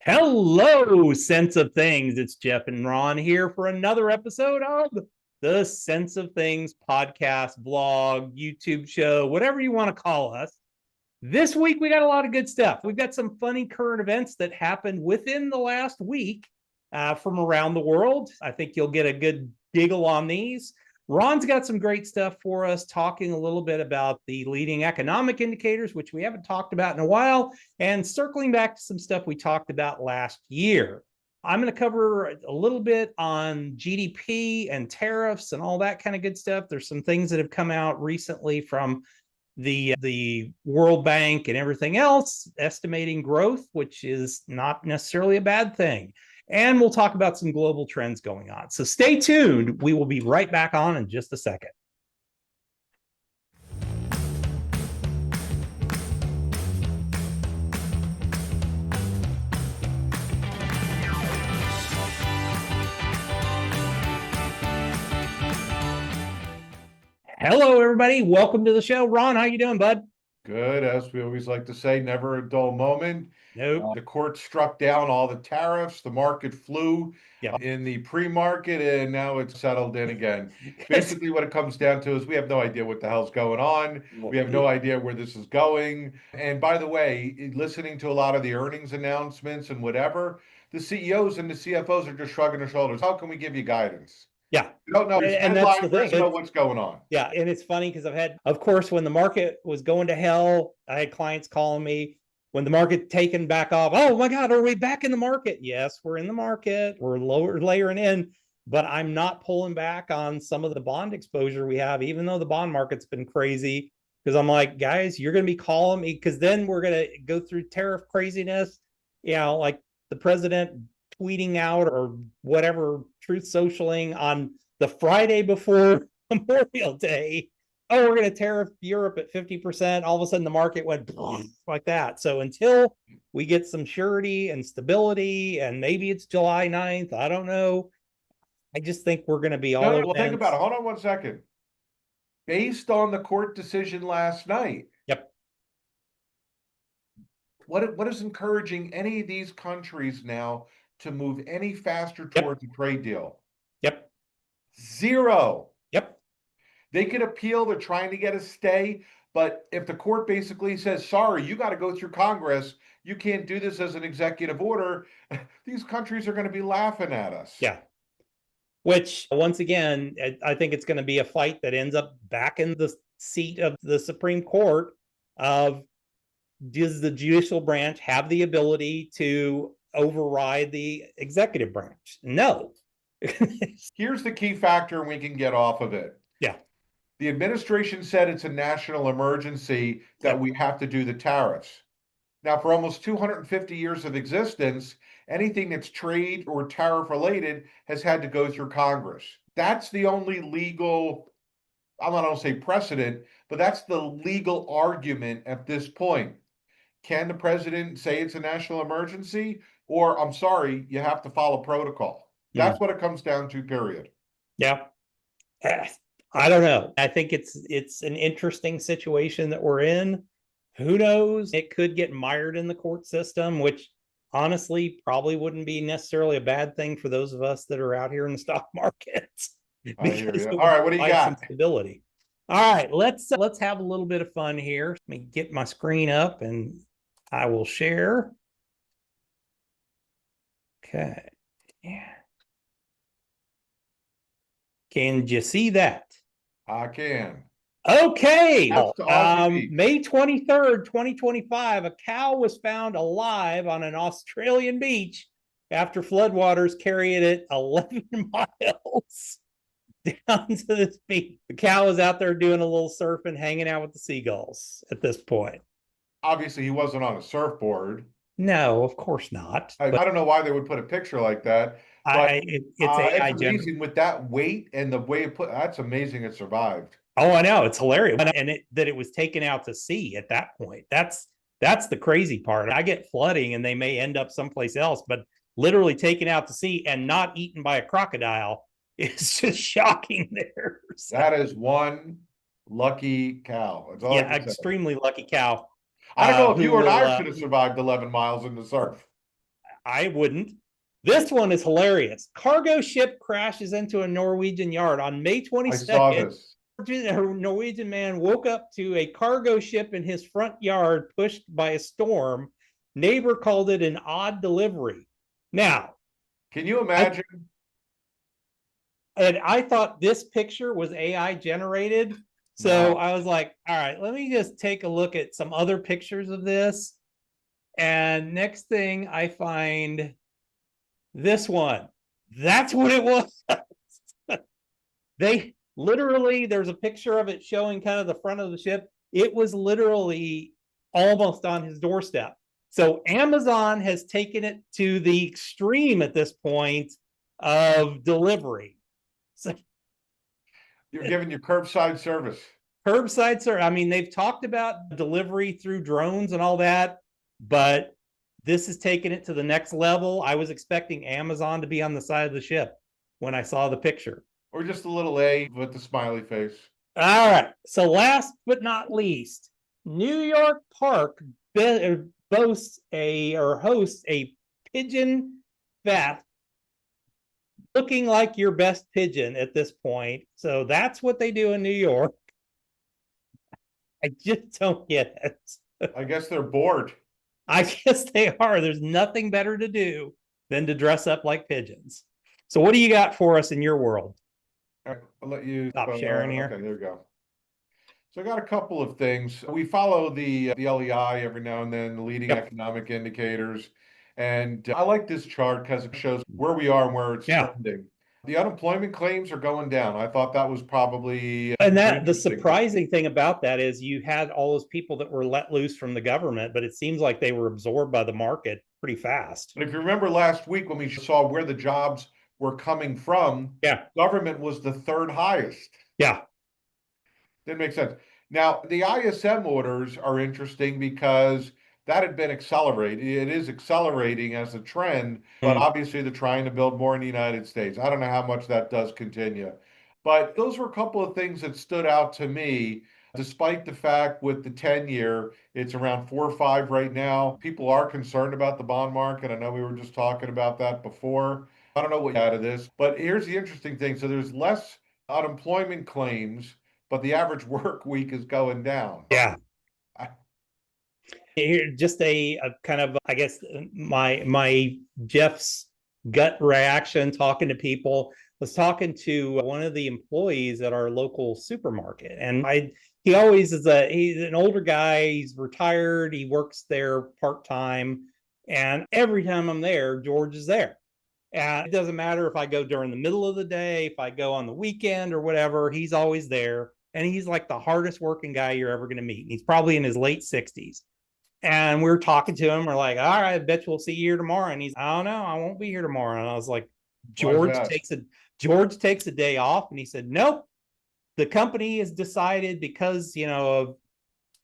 Hello, Sense of Things. It's Jeff and Ron here for another episode of the Sense of Things podcast, blog, YouTube show, whatever you want to call us. This week, we got a lot of good stuff. We've got some funny current events that happened within the last week from around the world. I think you'll get a good giggle on these. Ron's got some great stuff for us, talking a little bit about the leading economic indicators, which we haven't talked about in a while, and circling back to some stuff we talked about last year. I'm going to cover a little bit on GDP and tariffs and all that kind of good stuff. There's some things that have come out recently from the World Bank and everything else, estimating growth, which is not necessarily a bad thing. And we'll talk about some global trends going on. So stay tuned. We will be right back on in just a second. Hello, everybody. Welcome to the show. Ron, how you doing, bud? Good, as we always like to say, never a dull moment. Nope. The court struck down all the tariffs. The market flew in the pre-market, and now it's settled in again. Basically, what it comes down to is we have no idea what the hell's going on. We have no idea where this is going. And by the way, listening to a lot of the earnings announcements and whatever, the CEOs and the CFOs are just shrugging their shoulders. How can we give you guidance? Yeah. We don't know. And that's the thing. Know what's going on. Yeah. And it's funny because of course, when the market was going to hell, I had clients calling me when the market taken back off. Oh my God, are we back in the market? Yes, we're in the market. We're layering in, but I'm not pulling back on some of the bond exposure we have, even though the bond market's been crazy. Because I'm like, guys, you're going to be calling me because then we're going to go through tariff craziness. Like the president tweeting out or whatever, truth socialing on the Friday before Memorial Day. Oh, we're going to tariff Europe at 50%. All of a sudden, the market went like that. So until we get some surety and stability, and maybe it's July 9th, I don't know. I just think we're going to be all over. Well, think about it. Hold on one second. Based on the court decision last night. Yep. What is encouraging any of these countries now to move any faster towards a trade deal? Yep. Zero. Yep. They could appeal. They're trying to get a stay. But if the court basically says, sorry, you got to go through Congress, you can't do this as an executive order, these countries are going to be laughing at us. Yeah. Which, once again, I think it's going to be a fight that ends up back in the seat of the Supreme Court of, does the judicial branch have the ability to override the executive branch? No. Here's the key factor, and we can get off of it. Yeah. The administration said it's a national emergency that we have to do the tariffs. Now, for almost 250 years of existence, anything that's trade or tariff related has had to go through Congress. That's the only legal, I'm not going to say precedent, but that's the legal argument at this point. Can the president say it's a national emergency? Or, I'm sorry, you have to follow protocol. That's what it comes down to, period. Yeah. I don't know. I think it's an interesting situation that we're in. Who knows? It could get mired in the court system, which honestly probably wouldn't be necessarily a bad thing for those of us that are out here in the stock market. All right, what do you got? Some stability. All right, let's have a little bit of fun here. Let me get my screen up and I will share. Okay. Yeah. Can you see that? I can. Okay. May 23rd, 2025, a cow was found alive on an Australian beach after floodwaters carried it 11 miles down to this beach. The cow was out there doing a little surfing, hanging out with the seagulls at this point. Obviously, he wasn't on a surfboard. No, of course not. I don't know why they would put a picture like that. But it's amazing with that weight and the way it that's amazing it survived. Oh, I know. It's hilarious. And that it was taken out to sea at that point. That's the crazy part. I get flooding and they may end up someplace else, but literally taken out to sea and not eaten by a crocodile is just shocking there. So, that is one lucky cow. That's all extremely lucky cow. I don't know if you or I should have survived 11 miles in the surf. I wouldn't. This one is hilarious. Cargo ship crashes into a Norwegian yard on May I saw 22nd. this. A Norwegian man woke up to a cargo ship in his front yard pushed by a storm. Neighbor called it an odd delivery. Now, Can you imagine? I thought this picture was AI generated. So I was like, all right, let me just take a look at some other pictures of this. And next thing I find this one. That's what it was. They literally, there's a picture of it showing kind of the front of the ship. It was literally almost on his doorstep. So Amazon has taken it to the extreme at this point of delivery. So You're giving your curbside service. Curbside service. I mean, they've talked about delivery through drones and all that, but this is taking it to the next level. I was expecting Amazon to be on the side of the ship when I saw the picture. Or just a little A with the smiley face. All right. So last but not least, New York Park hosts a pigeon fest looking like your best pigeon at this point. So that's what they do in New York. I just don't get it. I guess they're bored. I guess they are. There's nothing better to do than to dress up like pigeons. So what do you got for us in your world? All right, I'll let you Stop sharing here. Okay, there we go. So I got a couple of things. We follow the LEI every now and then, the leading economic indicators. And I like this chart because it shows where we are and where it's trending. The unemployment claims are going down. I thought that was probably and that the surprising thing about that is you had all those people that were let loose from the government, but it seems like they were absorbed by the market pretty fast. And if you remember last week when we saw where the jobs were coming from, government was the third highest. Didn't make sense. Now, the ISM orders are interesting because that had been accelerated. It is accelerating as a trend, but obviously they're trying to build more in the United States. I don't know how much that does continue. But those were a couple of things that stood out to me, despite the fact with the 10-year, it's around 4 or 5 right now. People are concerned about the bond market. I know we were just talking about that before. I don't know what out of this, but here's the interesting thing. So there's less unemployment claims, but the average work week is going down. Here, just a kind of, I guess, my Jeff's gut reaction talking to people was talking to one of the employees at our local supermarket, and he always is he's an older guy. He's retired. He works there part-time, and every time I'm there, George is there. And it doesn't matter if I go during the middle of the day, if I go on the weekend or whatever, he's always there. And he's like the hardest working guy you're ever going to meet. And he's probably in his late 60s. And we were talking to him. We're like, all right, I bet we'll see you here tomorrow. And he's, I don't know, I won't be here tomorrow. And I was like, George takes a day off. And he said, nope, the company has decided because, of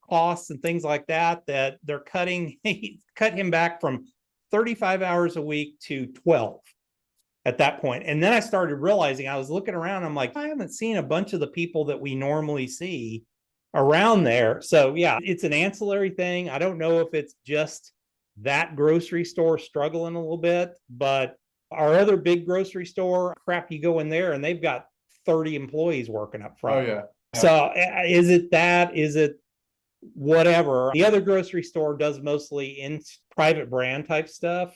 costs and things like that, that they're cut him back from 35 hours a week to 12 at that point. And then I started realizing, I was looking around, I'm like, I haven't seen a bunch of the people that we normally see around there. So yeah, it's an ancillary thing. I don't know if it's just that grocery store struggling a little bit, but our other big grocery store, crap, you go in there and they've got 30 employees working up front. Oh yeah. So is it that? Is it whatever? The other grocery store does mostly in private brand type stuff.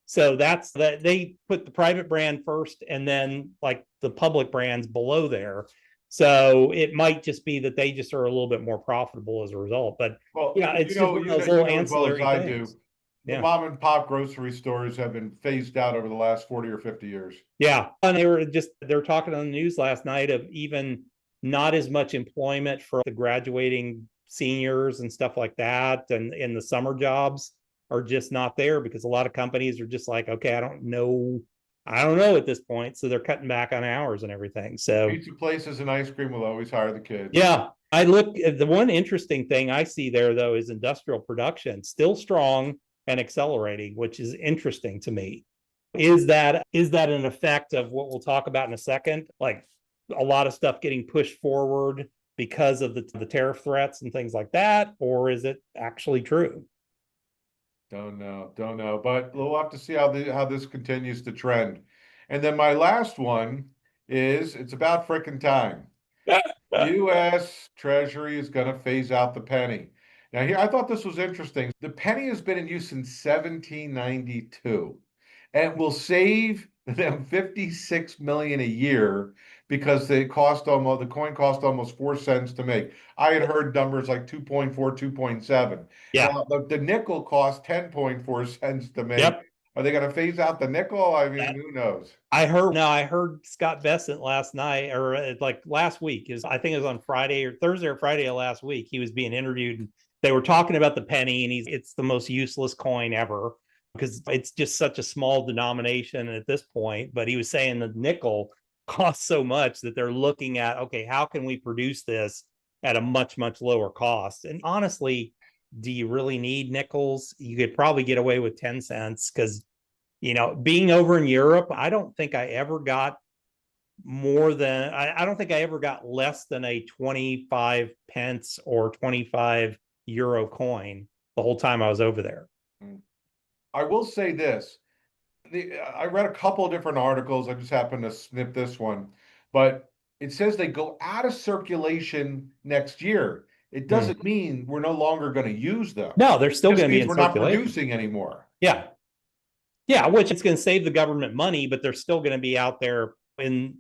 So that's that they put the private brand first and then like the public brands below there. So it might just be that they just are a little bit more profitable as a result. But it's just one of those little ancillary things. The mom and pop grocery stores have been phased out over the last 40 or 50 years. Yeah. And they were talking on the news last night of even not as much employment for the graduating seniors and stuff like that. And in the summer jobs are just not there because a lot of companies are just like, okay, I don't know at this point. So they're cutting back on hours and everything. So pizza places and ice cream will always hire the kids. Yeah. I look at the one interesting thing I see there though is industrial production still strong and accelerating, which is interesting to me. Is that an effect of what we'll talk about in a second? Like a lot of stuff getting pushed forward because of the tariff threats and things like that, or is it actually true? Don't know, but we'll have to see how this continues to trend. And then my last one is it's about frickin' time. U.S. Treasury is going to phase out the penny. Now, here I thought this was interesting. The penny has been in use since 1792, and will save them 56 million a year because the coin cost almost 4 cents to make. I had heard numbers like 2.4, 2.7. Yeah. Now, the nickel cost 10.4 cents to make. Yep. Are they going to phase out the nickel? I mean, who knows? I heard Scott Bessent last night, or like last week, I think it was on Friday or Thursday or Friday of last week. He was being interviewed and they were talking about the penny, and it's the most useless coin ever because it's just such a small denomination at this point. But he was saying the nickel costs so much that they're looking at, okay, how can we produce this at a much, much lower cost? And honestly, do you really need nickels? You could probably get away with 10 cents because being over in Europe, I don't think I ever got I don't think I ever got less than a 25 pence or 25 euro coin the whole time I was over there. I will say this. I read a couple of different articles. I just happened to snip this one, but it says they go out of circulation next year. It doesn't mean we're no longer going to use them. No, they're still It just going to be means in we're not circulation. producing anymore. Yeah. Yeah, which it's going to save the government money, but they're still going to be out there in.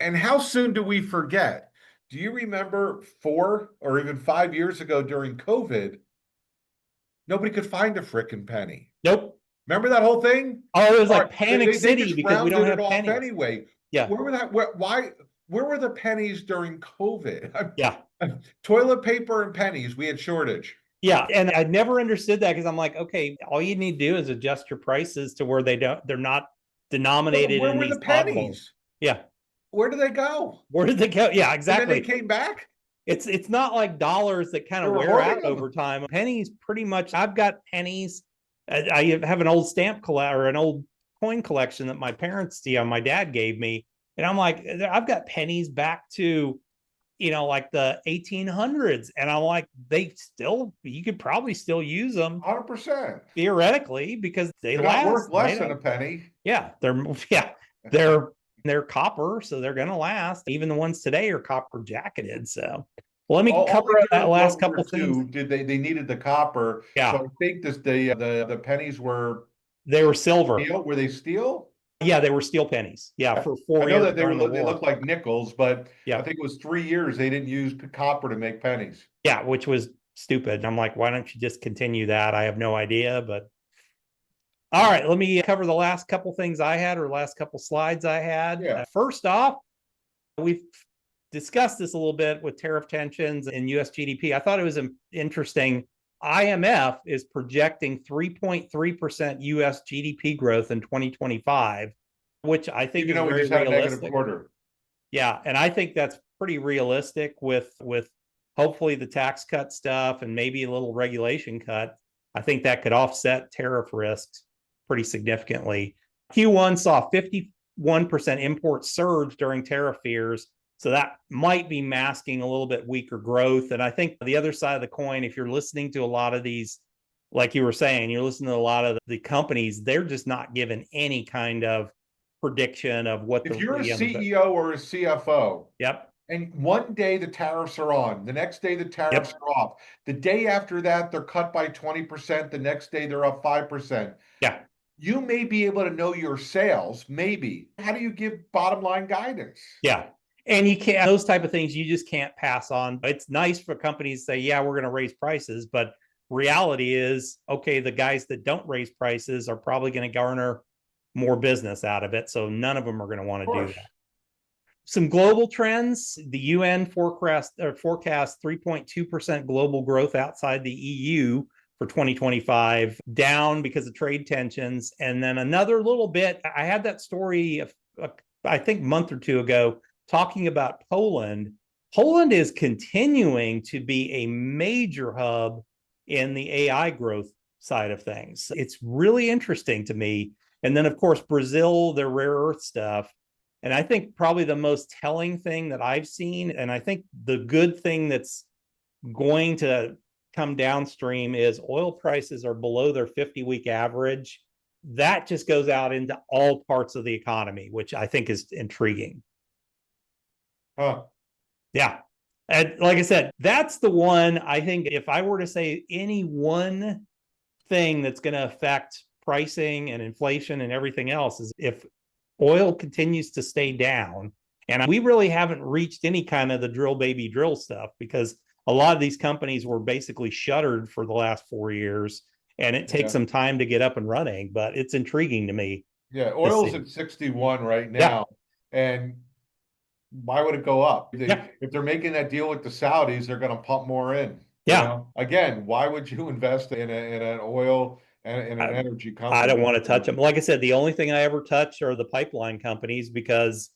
And how soon do we forget? Do you remember 4 or even 5 years ago during COVID, nobody could find a frickin' penny? Nope. Remember that whole thing? Oh, it was like Panic City just because we don't have rounded it off pennies. anyway. Yeah. Where were the pennies during COVID? Yeah. Toilet paper and pennies, we had shortage. Yeah, and I never understood that because I'm like, okay, all you need to do is adjust your prices to where they're not denominated Where in were these the pennies? Yeah. Where did they go? Where did they go? Yeah, exactly. And then they came back? It's not like dollars that kind of wear out over time. Pennies, pretty much. I've got pennies. I have an old stamp or an old coin collection that my parents, my dad gave me, and I'm like, I've got pennies back to, like the 1800s, and I'm like, you could probably still use them 100% theoretically because they're not worth less than a penny. Yeah, they're copper, so they're going to last. Even the ones today are copper jacketed. So, well, let me cover that last couple things. They needed the copper? Yeah. So I think the pennies were. They were silver. Steel? Were they steel? Yeah, they were steel pennies. Yeah, for 4 years. I know that they looked like nickels, but yeah. I think it was 3 years they didn't use copper to make pennies. Yeah, which was stupid. I'm like, why don't you just continue that? I have no idea, but all right, let me cover the last couple things I had, or last couple slides I had. Yeah. First off, we've discussed this a little bit with tariff tensions and US GDP. I thought it was interesting. IMF is projecting 3.3% US GDP growth in 2025, which I think is very realistic. Had a negative quarter. Yeah, and I think that's pretty realistic with hopefully the tax cut stuff and maybe a little regulation cut. I think that could offset tariff risks pretty significantly. Q1 saw 51% import surge during tariff fears. So that might be masking a little bit weaker growth. And I think the other side of the coin, if you're listening to a lot of these, like you were saying, you're listening to a lot of the companies, they're just not given any kind of prediction of what if you're a CEO or a CFO. Yep. And one day the tariffs are on, the next day the tariffs are off. The day after that, they're cut by 20%. The next day they're up 5%. Yeah. You may be able to know your sales, maybe. How do you give bottom line guidance? Yeah. And you can't, those type of things you just can't pass on. It's nice for companies to say, yeah, we're going to raise prices. But reality is, okay, the guys that don't raise prices are probably going to garner more business out of it. So none of them are going to want to do that. Some global trends. The UN forecast 3.2% global growth outside the EU for 2025, down because of trade tensions. And then another little bit, I had that story, I think a month or two ago, talking about Poland. Poland is continuing to be a major hub in the AI growth side of things. It's really interesting to me. And then, of course, Brazil, their rare earth stuff. And I think probably the most telling thing that I've seen, and I think the good thing that's going to come downstream is oil prices are below their 50-week average. That just goes out into all parts of the economy, which I think is intriguing. Huh. Yeah. And like I said, that's the one. I think if I were to say any one thing that's going to affect pricing and inflation and everything else is if oil continues to stay down. And we really haven't reached any kind of the drill baby drill stuff, because a lot of these companies were basically shuttered for the last 4 years, and it takes some time to get up and running. But it's intriguing to me. Yeah, oil's at 61 right now. Yeah. And why would it go up? Yeah. If they're making that deal with the Saudis, they're going to pump more in. Yeah. You know? Again, why would you invest in an oil and in an energy company? I don't want to touch them. Like I said, the only thing I ever touch are the pipeline companies, because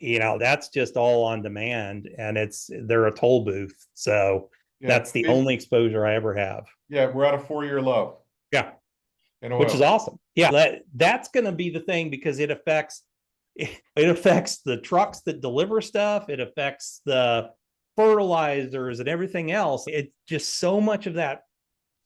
that's just all on demand, and they're a toll booth. So that's the only exposure I ever have. Yeah, we're at a 4-year low. Yeah. Which is awesome. Yeah, that's going to be the thing, because it affects the trucks that deliver stuff. It affects the fertilizers and everything else. It just, so much of that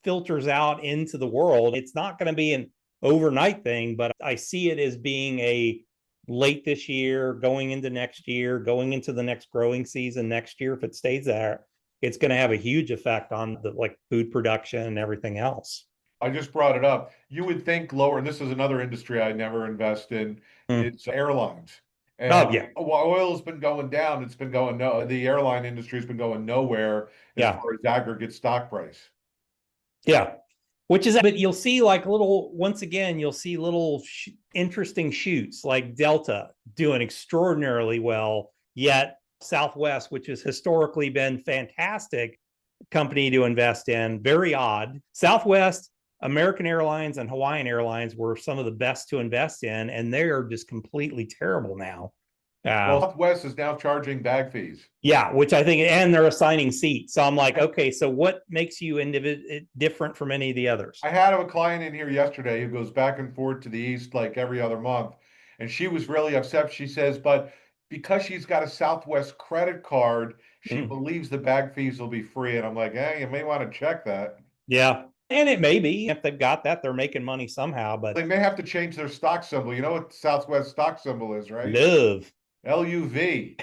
filters out into the world. It's not going to be an overnight thing, but I see it as being a late this year, going into next year, going into the next growing season next year. If it stays there, it's going to have a huge effect on the food production and everything else. I just brought it up. You would think lower, and this is another industry I never invest in, it's airlines. And while oil's been going down, it's been going the airline industry has been going nowhere as far as aggregate stock price. Yeah. Which is, but you'll see once again, you'll see little interesting shoots like Delta doing extraordinarily well, yet Southwest, which has historically been fantastic company to invest in, very odd. Southwest, American Airlines, and Hawaiian Airlines were some of the best to invest in, and they're just completely terrible now. Well, Southwest is now charging bag fees. Yeah, which I think, and they're assigning seats. So I'm like, okay, so what makes you different from any of the others? I had a client in here yesterday who goes back and forth to the East like every other month, and she was really upset. She says, but because she's got a Southwest credit card, she believes the bag fees will be free. And I'm like, hey, you may want to check that. Yeah. And it may be, if they've got that, they're making money somehow, but they may have to change their stock symbol. You know what Southwest stock symbol is, right? Love. LUV.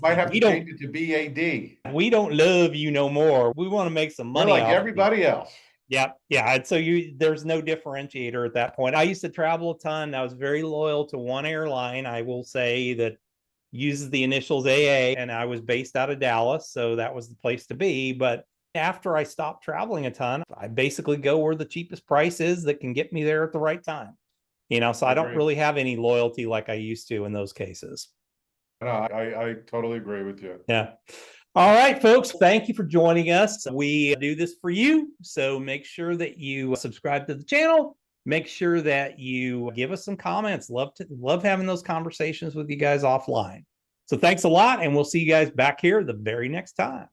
Might have to change it to BAD. We don't love you no more. We want to make some money. We're like everybody else. Yeah. Yeah. So there's no differentiator at that point. I used to travel a ton. I was very loyal to one airline, I will say, that uses the initials AA, and I was based out of Dallas. So that was the place to be. But after I stopped traveling a ton, I basically go where the cheapest price is that can get me there at the right time. So I don't really have any loyalty like I used to in those cases. No, I totally agree with you. Yeah. All right, folks, thank you for joining us. We do this for you. So make sure that you subscribe to the channel. Make sure that you give us some comments. Love having those conversations with you guys offline. So thanks a lot, and we'll see you guys back here the very next time.